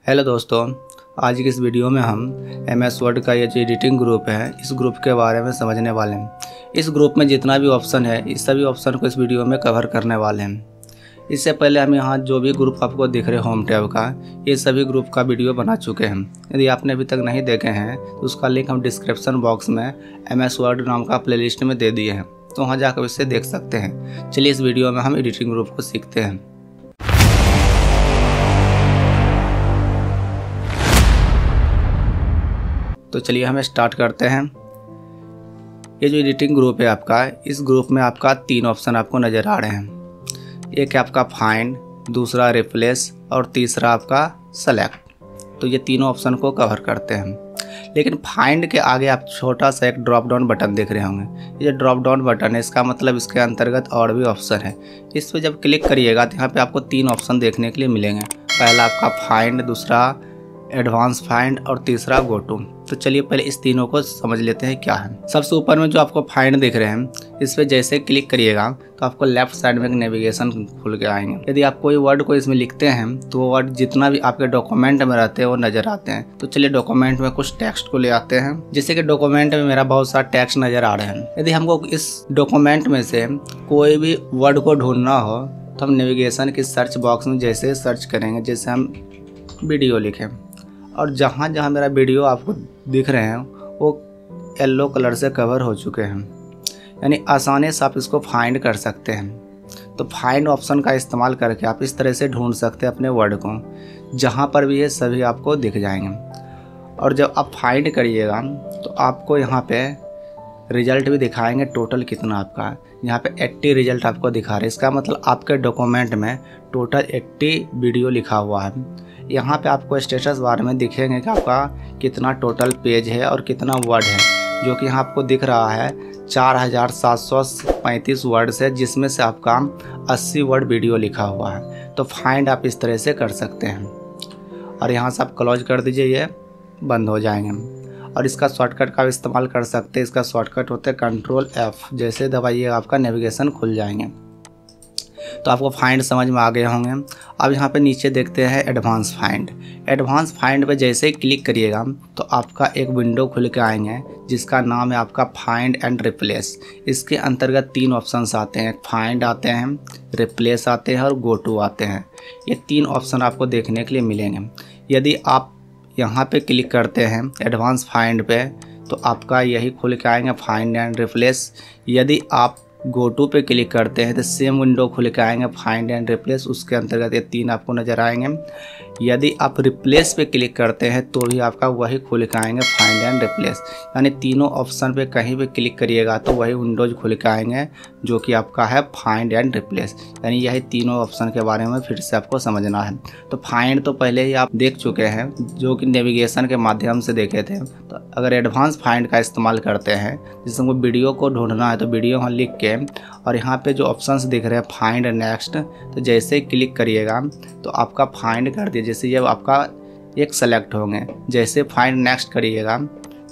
Hello दोस्तों, आज की इस वीडियो में हम MS वर्ड का ये जो एडिटिंग ग्रुप है इस ग्रुप के बारे में समझने वाले हैं। इस ग्रुप में जितना भी ऑप्शन है इस सभी ऑप्शन को इस वीडियो में कवर करने वाले हैं। इससे पहले हम यहाँ जो भी ग्रुप आपको दिख रहे होम टैब का, ये सभी ग्रुप का वीडियो बना चुके हैं। यदि आपने अभी तक नहीं देखे हैं तो उसका लिंक हम डिस्क्रिप्शन बॉक्स में MS वर्ड नाम का प्लेलिस्ट में दे दिए हैं, तो वहाँ जाकर इसे देख सकते हैं। चलिए इस वीडियो में हम एडिटिंग ग्रुप को सीखते हैं। तो चलिए हम स्टार्ट करते हैं। ये जो एडिटिंग ग्रुप है आपका, इस ग्रुप में आपका 3 ऑप्शन आपको नज़र आ रहे हैं। एक है आपका फाइंड, दूसरा रिप्लेस और तीसरा आपका सेलेक्ट। तो ये तीनों ऑप्शन को कवर करते हैं। लेकिन फाइंड के आगे आप छोटा सा एक ड्रॉप डाउन बटन देख रहे होंगे। ये ड्रॉप डाउन बटन है, इसका मतलब इसके अंतर्गत और भी ऑप्शन है। इस पर जब क्लिक करिएगा तो यहाँ पे आपको 3 ऑप्शन देखने के लिए मिलेंगे। पहला आपका फाइंड, दूसरा एडवांस फाइंड और तीसरा गो टू। तो चलिए पहले इस तीनों को समझ लेते हैं क्या है। सबसे ऊपर में जो आपको फाइंड दिख रहे हैं, इस पर जैसे क्लिक करिएगा तो आपको लेफ्ट साइड में एक नेविगेशन खुल के आएंगे। यदि आप कोई वर्ड को इसमें लिखते हैं तो वो वर्ड जितना भी आपके डॉक्यूमेंट में रहते हैं वो नजर आते हैं। तो चलिए डॉक्यूमेंट में कुछ टेक्स्ट को ले आते हैं। जैसे कि डॉक्यूमेंट में मेरा बहुत सारा टेक्स्ट नजर आ रहे हैं। यदि हमको इस डॉक्यूमेंट में से कोई भी वर्ड को ढूंढना हो तो हम नेविगेशन की सर्च बॉक्स में जैसे सर्च करेंगे, जैसे हम वीडियो लिखें, और जहाँ जहाँ मेरा वीडियो आपको दिख रहे हैं वो येलो कलर से कवर हो चुके हैं, यानी आसानी से आप इसको फाइंड कर सकते हैं। तो फाइंड ऑप्शन का इस्तेमाल करके आप इस तरह से ढूंढ सकते हैं अपने वर्ड को। जहाँ पर भी ये सभी आपको दिख जाएंगे। और जब आप फाइंड करिएगा तो आपको यहाँ पे रिजल्ट भी दिखाएंगे, टोटल कितना आपका। यहाँ पे 80 रिजल्ट आपको दिखा रहे हैं। इसका मतलब आपके डॉक्यूमेंट में टोटल 80 वीडियो लिखा हुआ है। यहाँ पे आपको स्टेटस बार में दिखेंगे कि आपका कितना टोटल पेज है और कितना वर्ड है, जो कि यहाँ आपको दिख रहा है 4735 वर्ड्स है, जिसमें से आपका 80 वर्ड वीडियो लिखा हुआ है। तो फाइंड आप इस तरह से कर सकते हैं। और यहाँ से आप क्लोज कर दीजिए, ये बंद हो जाएंगे। और इसका शॉर्टकट का इस्तेमाल कर सकते हैं। इसका शॉर्टकट होता है Ctrl F, जैसे दबाइए आपका नेविगेशन खुल जाएंगे। तो आपको फाइंड समझ में आ गए होंगे। अब यहाँ पे नीचे देखते हैं एडवांस फाइंड। एडवांस फाइंड पे जैसे ही क्लिक करिएगा तो आपका एक विंडो खुल के आएंगे, जिसका नाम है आपका फाइंड एंड रिप्लेस। इसके अंतर्गत 3 ऑप्शंस आते हैं। फाइंड आते हैं, रिप्लेस आते हैं और गो टू आते हैं। ये 3 ऑप्शन आपको देखने के लिए मिलेंगे। यदि आप यहाँ पे क्लिक करते हैं एडवांस फाइंड पे तो आपका यही खुल के आएंगे, फाइंड एंड रिप्लेस। यदि आप गो टू पे क्लिक करते हैं तो सेम विंडो खुल के आएंगे, फाइंड एंड रिप्लेस। उसके अंतर्गत ये 3 आपको नज़र आएंगे। यदि आप रिप्लेस पे क्लिक करते हैं तो भी आपका वही खुल के आएंगे, फाइंड एंड रिप्लेस। यानी तीनों ऑप्शन पे कहीं भी क्लिक करिएगा तो वही विंडोज खुल के आएंगे, जो कि आपका है फाइंड एंड रिप्लेस। यानी यही तीनों ऑप्शन के बारे में फिर से आपको समझना है। तो फाइंड तो पहले ही आप देख चुके हैं, जो कि नेविगेशन के माध्यम से देखे थे। तो अगर एडवांस फाइंड का इस्तेमाल करते हैं, जिससे हमको वीडियो को ढूंढना है, तो वीडियो हम लिख के और यहाँ पे जो ऑप्शंस दिख रहे हैं फाइंड नेक्स्ट, तो जैसे ही क्लिक करिएगा तो आपका फाइंड कर दिए। जैसे जब आपका एक सेलेक्ट होंगे, जैसे फाइंड नेक्स्ट करिएगा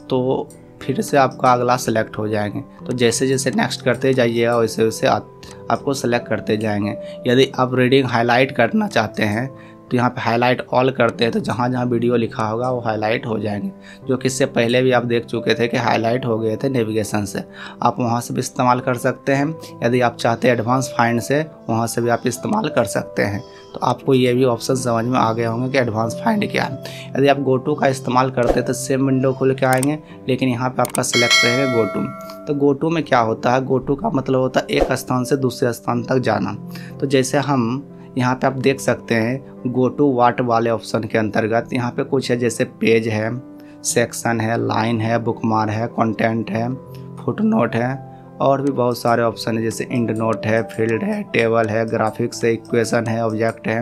तो फिर से आपका अगला सेलेक्ट हो जाएंगे। तो जैसे जैसे नेक्स्ट करते जाइएगा वैसे वैसे आपको सेलेक्ट करते जाएंगे। यदि आप रीडिंग हाईलाइट करना चाहते हैं तो यहाँ पे हाईलाइट ऑल करते हैं, तो जहाँ जहाँ वीडियो लिखा होगा वो हाईलाइट हो जाएंगे, जो कि इससे पहले भी आप देख चुके थे कि हाईलाइट हो गए थे नेविगेशन से। आप वहाँ से भी इस्तेमाल कर सकते हैं। यदि आप चाहते हैं एडवांस फाइंड से, वहाँ से भी आप इस्तेमाल कर सकते हैं। तो आपको ये भी ऑप्शन समझ में आ गए होंगे कि एडवांस फाइंड क्या है। यदि आप गो टू का इस्तेमाल करते हैं तो सेम विंडो खुल के आएंगे, लेकिन यहाँ पर आपका सेलेक्ट रहेगा गो टू। तो गो टू में क्या होता है, गो टू का मतलब होता है एक स्थान से दूसरे स्थान तक जाना। तो जैसे हम यहाँ पे आप देख सकते हैं गो टू वाट वाले ऑप्शन के अंतर्गत यहाँ पे कुछ है, जैसे पेज है, सेक्शन है, लाइन है, बुकमार्क है, कंटेंट है, फुटनोट है, और भी बहुत सारे ऑप्शन है, जैसे इंड नोट है, फील्ड है, टेबल है, ग्राफिक्स है, इक्वेशन है, ऑब्जेक्ट है,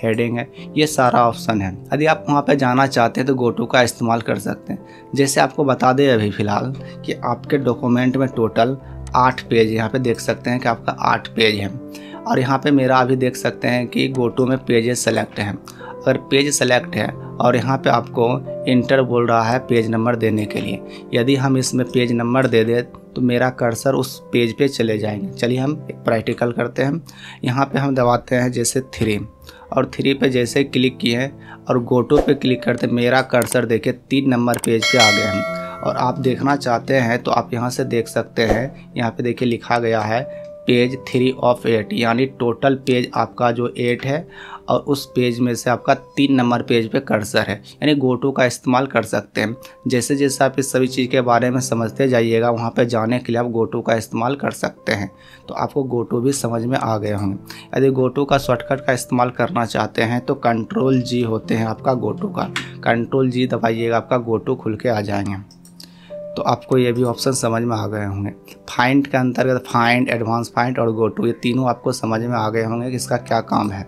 हेडिंग है। ये सारा ऑप्शन है। यदि आप वहाँ पे जाना चाहते हैं तो गो टू का इस्तेमाल कर सकते हैं। जैसे आपको बता दें अभी फ़िलहाल कि आपके डॉक्यूमेंट में टोटल 8 पेज, यहाँ पे देख सकते हैं कि आपका 8 पेज है। और यहाँ पे मेरा अभी देख सकते हैं कि गो टू में पेजेस सेलेक्ट हैं। अगर पेज सेलेक्ट है और यहाँ पे आपको इंटर बोल रहा है पेज नंबर देने के लिए, यदि हम इसमें पेज नंबर दे दें तो मेरा कर्सर उस पेज पे चले जाएंगे। चलिए हम एक प्रैक्टिकल करते हैं। यहाँ पे हम दबाते हैं जैसे 3 और 3 पे जैसे क्लिक किए और गो टू पे क्लिक करते मेरा कर्सर देखिए 3 नंबर पेज पे आ गए हैं। और आप देखना चाहते हैं तो आप यहाँ से देख सकते हैं, यहाँ पे देखिए लिखा गया है पेज 3 ऑफ 8, यानी टोटल पेज आपका जो 8 है और उस पेज में से आपका 3 नंबर पेज पे कर्सर है, यानी गो टू का इस्तेमाल कर सकते हैं। जैसे जैसे आप इस सभी चीज़ के बारे में समझते जाइएगा, वहाँ पे जाने के लिए आप गो टू का इस्तेमाल कर सकते हैं। तो आपको गो टू भी समझ में आ गए होंगे। यदि गो टू का शॉर्टकट का इस्तेमाल करना चाहते हैं तो Ctrl+G होते हैं आपका गो टू का, Ctrl+G दबाइएगा, आपका गो टू खुल के आ जाएंगे। तो आपको ये भी ऑप्शन समझ में आ गए होंगे। फाइंड के अंतर्गत फाइंड, एडवांस फाइंड और गो टू, ये तीनों आपको समझ में आ गए होंगे कि इसका क्या काम है।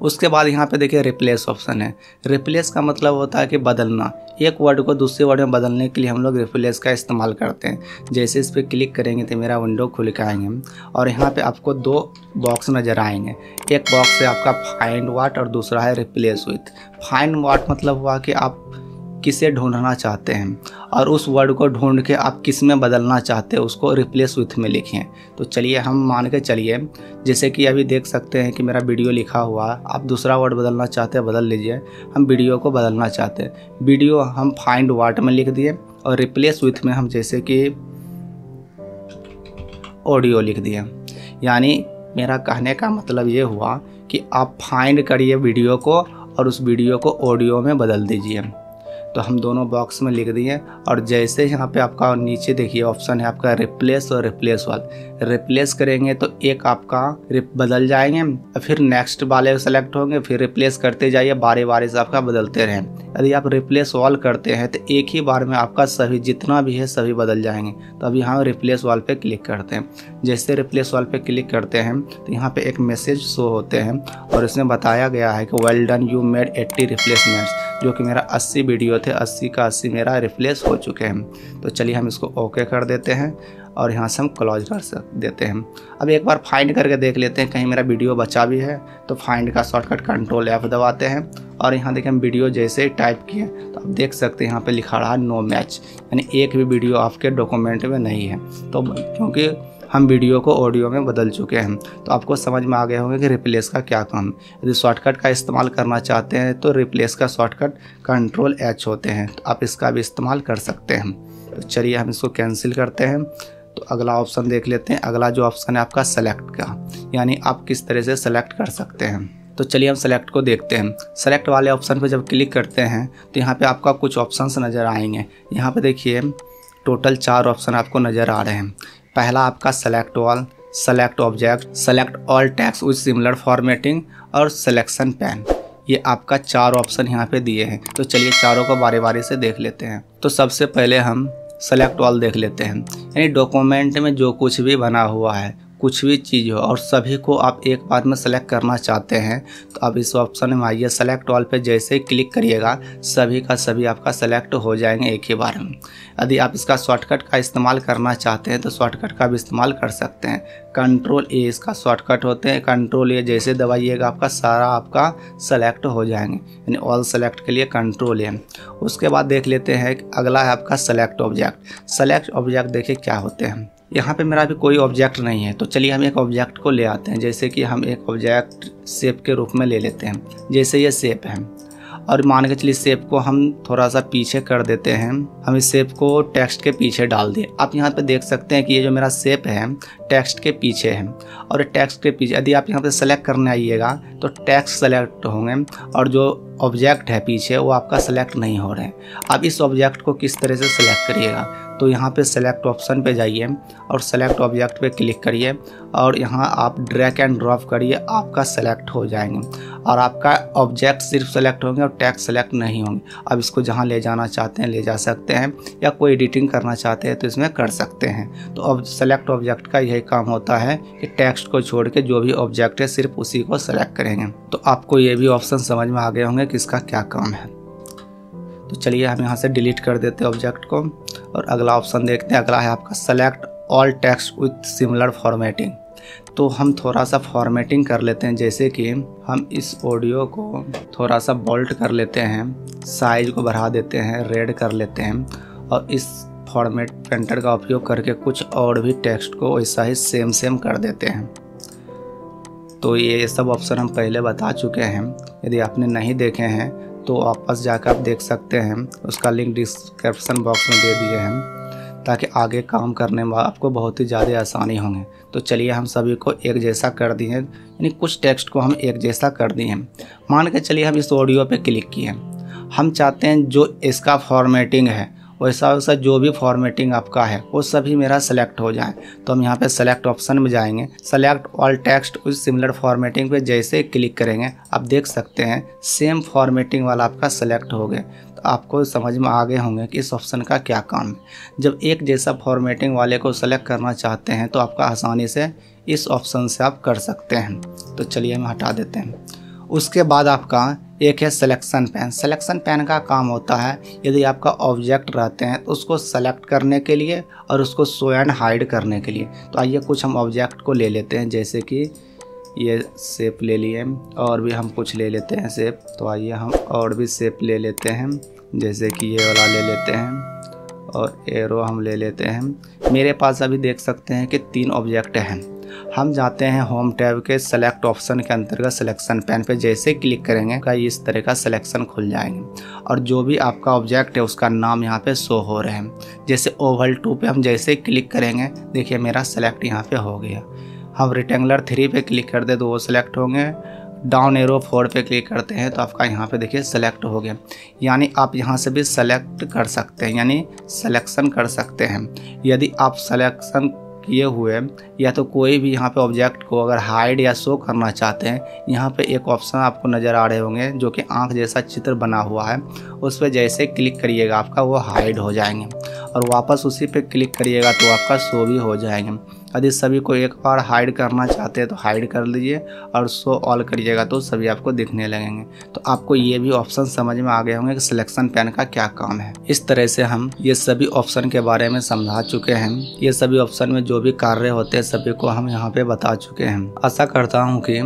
उसके बाद यहाँ पे देखिए रिप्लेस ऑप्शन है। रिप्लेस का मतलब होता है कि बदलना, एक वर्ड को दूसरे वर्ड में बदलने के लिए हम लोग रिप्लेस का इस्तेमाल करते हैं। जैसे इस पर क्लिक करेंगे तो मेरा विंडो खुल के आएंगे और यहाँ पे आपको 2 बॉक्स नज़र आएंगे। एक बॉक्स है आपका फाइंड व्हाट और दूसरा है रिप्लेस विथ। फाइंड व्हाट मतलब हुआ कि आप किसे ढूंढना चाहते हैं और उस वर्ड को ढूंढ के आप किस में बदलना चाहते हैं उसको रिप्लेस विथ में लिखें। तो चलिए हम मान के चलिए, जैसे कि अभी देख सकते हैं कि मेरा वीडियो लिखा हुआ है, आप दूसरा वर्ड बदलना चाहते हैं बदल लीजिए। हम वीडियो को बदलना चाहते हैं, वीडियो हम फाइंड व्हाट में लिख दिए और रिप्लेस विथ में हम जैसे कि ऑडियो लिख दिए। यानी मेरा कहने का मतलब ये हुआ कि आप फाइंड करिए वीडियो को और उस वीडियो को ऑडियो में बदल दीजिए। तो हम दोनों बॉक्स में लिख दिए और जैसे यहाँ पे आपका नीचे देखिए ऑप्शन है आपका रिप्लेस और रिप्लेस वाल। रिप्लेस करेंगे तो एक आपका बदल जाएंगे, फिर नेक्स्ट वाले सेलेक्ट होंगे, फिर रिप्लेस करते जाइए, बारी बारी से आपका बदलते रहें। यदि आप रिप्लेस वाल करते हैं तो एक ही बार में आपका सभी जितना भी है सभी बदल जाएंगे। तो अभी हम रिप्लेस वाल पे क्लिक करते हैं। जैसे रिप्लेस वाल पे क्लिक करते हैं तो यहाँ पे एक मैसेज शो होते हैं और इसमें बताया गया है कि well done, you made 80 replacements, जो कि मेरा 80 वीडियो थे, 80 का 80 मेरा रिप्लेस हो चुके हैं। तो चलिए हम इसको ओके कर देते हैं और यहाँ से हम क्लोज कर देते हैं। अब एक बार फाइंड करके देख लेते हैं कहीं मेरा वीडियो बचा भी है। तो फाइंड का शॉर्टकट Ctrl+F दबाते हैं और यहाँ देखिए हम वीडियो जैसे टाइप किए तो आप देख सकते हैं यहाँ पे लिखा रहा नो मैच, यानी एक भी वीडियो आपके डॉक्यूमेंट में नहीं है। तो क्योंकि हम वीडियो को ऑडियो में बदल चुके हैं। तो आपको समझ में आ गए होंगे कि रिप्लेस का क्या काम। यदि शॉर्टकट का इस्तेमाल करना चाहते हैं तो रिप्लेस का शॉर्टकट Ctrl+H होते हैं, तो आप इसका भी इस्तेमाल कर सकते हैं। तो चलिए हम इसको कैंसिल करते हैं। तो अगला ऑप्शन देख लेते हैं। अगला जो ऑप्शन है आपका सेलेक्ट का, यानी आप किस तरह से सेलेक्ट कर सकते हैं। तो चलिए हम सेलेक्ट को देखते हैं। सेलेक्ट वाले ऑप्शन पर जब क्लिक करते हैं तो यहाँ पे आपका कुछ ऑप्शंस नज़र आएंगे। यहाँ पे देखिए टोटल 4 ऑप्शन आपको नज़र आ रहे हैं। पहला आपका select all, select object, select all text with similar formatting और सिलेक्शन पैन। ये आपका 4 ऑप्शन यहाँ पे दिए हैं। तो चलिए चारों को बारी बारी से देख लेते हैं। तो सबसे पहले हम सेलेक्ट ऑल देख लेते हैं, यानी डॉक्यूमेंट में जो कुछ भी बना हुआ है, कुछ भी चीज़ हो और सभी को आप एक बार में सेलेक्ट करना चाहते हैं तो आप इस ऑप्शन में आइए। सेलेक्ट ऑल पे जैसे ही क्लिक करिएगा सभी का सभी आपका सेलेक्ट हो जाएंगे एक ही बार में। यदि आप इसका शॉर्टकट का इस्तेमाल करना चाहते हैं तो शॉर्टकट का भी इस्तेमाल कर सकते हैं। Ctrl+A इसका शॉर्टकट होते हैं। Ctrl+A जैसे दबाइएगा आपका सारा आपका सेलेक्ट हो जाएंगे, यानी ऑल सेलेक्ट के लिए Ctrl+A। उसके बाद देख लेते हैं अगला है आपका सेलेक्ट ऑब्जेक्ट। सेलेक्ट ऑब्जेक्ट देखिए क्या होते हैं। यहाँ पे मेरा भी कोई ऑब्जेक्ट नहीं है, तो चलिए हम एक ऑब्जेक्ट को ले आते हैं। जैसे कि हम एक ऑब्जेक्ट शेप के रूप में ले लेते हैं। जैसे ये शेप है और मान के चलिए शेप को हम थोड़ा सा पीछे कर देते हैं। हम इस शेप को टेक्स्ट के पीछे डाल दिए। आप यहाँ पे देख सकते हैं कि ये जो मेरा शेप है टेक्स्ट के पीछे है और टेक्स्ट के पीछे यदि आप यहाँ पे सेलेक्ट करने आइएगा तो टेक्स्ट सेलेक्ट होंगे और जो ऑब्जेक्ट है पीछे वो आपका सेलेक्ट नहीं हो रहे हैं। अब इस ऑब्जेक्ट को किस तरह से सेलेक्ट करिएगा, तो यहाँ पे सेलेक्ट ऑप्शन पे जाइए और सेलेक्ट ऑब्जेक्ट पे क्लिक करिए और यहाँ आप ड्रैग एंड ड्रॉप करिए, आपका सेलेक्ट हो जाएंगे और आपका ऑब्जेक्ट सिर्फ सेलेक्ट होंगे और टेक्स्ट सेलेक्ट नहीं होंगे। अब इसको जहाँ ले जाना चाहते हैं ले जा सकते हैं या कोई एडिटिंग करना चाहते हैं तो इसमें कर सकते हैं। तो अब सेलेक्ट ऑब्जेक्ट का यही काम होता है कि टेक्स्ट को छोड़ के जो भी ऑब्जेक्ट है सिर्फ उसी को सेलेक्ट करेंगे। तो आपको ये भी ऑप्शन समझ में आ गए होंगे कि इसका क्या काम है। तो चलिए हम यहाँ से डिलीट कर देते हैं ऑब्जेक्ट को और अगला ऑप्शन देखते हैं। अगला है आपका select all text with similar formatting. तो हम थोड़ा सा फॉर्मेटिंग कर लेते हैं। जैसे कि हम इस ऑडियो को थोड़ा सा बोल्ड कर लेते हैं, साइज को बढ़ा देते हैं, रेड कर लेते हैं और इस फॉर्मेट पेंटर का उपयोग करके कुछ और भी टेक्स्ट को वैसा ही सेम कर देते हैं। तो ये सब ऑप्शन हम पहले बता चुके हैं। यदि आपने नहीं देखे हैं तो वापस जाकर आप देख सकते हैं, उसका लिंक डिस्क्रिप्शन बॉक्स में दे दिए हैं, ताकि आगे काम करने में आपको बहुत ही ज़्यादा आसानी होंगे। तो चलिए हम सभी को एक जैसा कर दिए, यानी कुछ टेक्स्ट को हम एक जैसा कर दिए हैं। मान के चलिए हम इस ऑडियो पे क्लिक किए, हम चाहते हैं जो इसका फॉर्मेटिंग है वैसा वैसा जो भी फॉर्मेटिंग आपका है वो सभी मेरा सेलेक्ट हो जाए। तो हम यहाँ पे सेलेक्ट ऑप्शन में जाएंगे, select all text with similar formatting पे जैसे क्लिक करेंगे आप देख सकते हैं सेम फॉर्मेटिंग वाला आपका सेलेक्ट हो गया। तो आपको समझ में आ गए होंगे कि इस ऑप्शन का क्या काम है। जब एक जैसा फॉर्मेटिंग वाले को सेलेक्ट करना चाहते हैं तो आपका आसानी से इस ऑप्शन से आप कर सकते हैं। तो चलिए हम हटा देते हैं। उसके बाद आपका एक है सिलेक्शन पैन। सिलेक्शन पैन का काम होता है यदि आपका ऑब्जेक्ट रहते हैं तो उसको सेलेक्ट करने के लिए और उसको शो एंड हाइड करने के लिए। तो आइए कुछ हम ऑब्जेक्ट को ले लेते हैं, जैसे कि ये शेप ले लिए और भी हम कुछ ले लेते हैं शेप। तो आइए हम और भी शेप ले लेते हैं, जैसे कि ये वाला ले लेते हैं और एरो हम ले लेते हैं। मेरे पास अभी देख सकते हैं कि 3 ऑब्जेक्ट हैं। हम जाते हैं होम टैब के सेलेक्ट ऑप्शन के अंतर्गत सिलेक्शन पैन पे जैसे क्लिक करेंगे का इस तरह का सिलेक्शन खुल जाएंगे और जो भी आपका ऑब्जेक्ट है उसका नाम यहाँ पे शो हो रहे हैं। जैसे ओवल 2 पे हम जैसे क्लिक करेंगे देखिए मेरा सेलेक्ट यहाँ पे हो गया। हम रेक्टेंगुलर 3 पे क्लिक कर दे तो वो सिलेक्ट होंगे। डाउन एरो 4 पे क्लिक करते हैं तो आपका यहाँ पे देखिए सेलेक्ट हो गया। यानी आप यहाँ से भी सेलेक्ट कर सकते हैं, यानी सिलेक्शन कर सकते हैं। यदि आप सिलेक्शन किए हुए या तो कोई भी यहाँ पे ऑब्जेक्ट को अगर हाइड या शो करना चाहते हैं, यहाँ पे एक ऑप्शन आपको नज़र आ रहे होंगे जो कि आंख जैसा चित्र बना हुआ है, उस पर जैसे क्लिक करिएगा आपका वो हाइड हो जाएंगे और वापस उसी पे क्लिक करिएगा तो आपका शो भी हो जाएंगे। यदि सभी को एक बार हाइड करना चाहते हैं तो हाइड कर लीजिए और शो ऑल करिएगा तो सभी आपको दिखने लगेंगे। तो आपको ये भी ऑप्शन समझ में आ गए होंगे कि सिलेक्शन पैन का क्या काम है। इस तरह से हम ये सभी ऑप्शन के बारे में समझा चुके हैं। ये सभी ऑप्शन में जो भी कार्य होते हैं सभी को हम यहाँ पे बता चुके हैं। आशा करता हूँ कि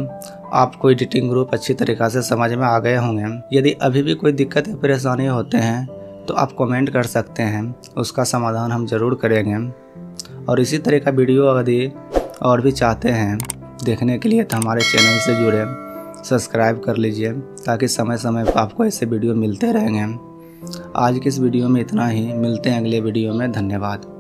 आपको एडिटिंग ग्रुप अच्छी तरीक़ा से समझ में आ गए होंगे। यदि अभी भी कोई दिक्कत या परेशानी होते हैं तो आप कमेंट कर सकते हैं, उसका समाधान हम ज़रूर करेंगे। और इसी तरह का वीडियो यदि और भी चाहते हैं देखने के लिए तो हमारे चैनल से जुड़े सब्सक्राइब कर लीजिए ताकि समय समय पर आपको ऐसे वीडियो मिलते रहेंगे। आज की इस वीडियो में इतना ही, मिलते हैं अगले वीडियो में। धन्यवाद।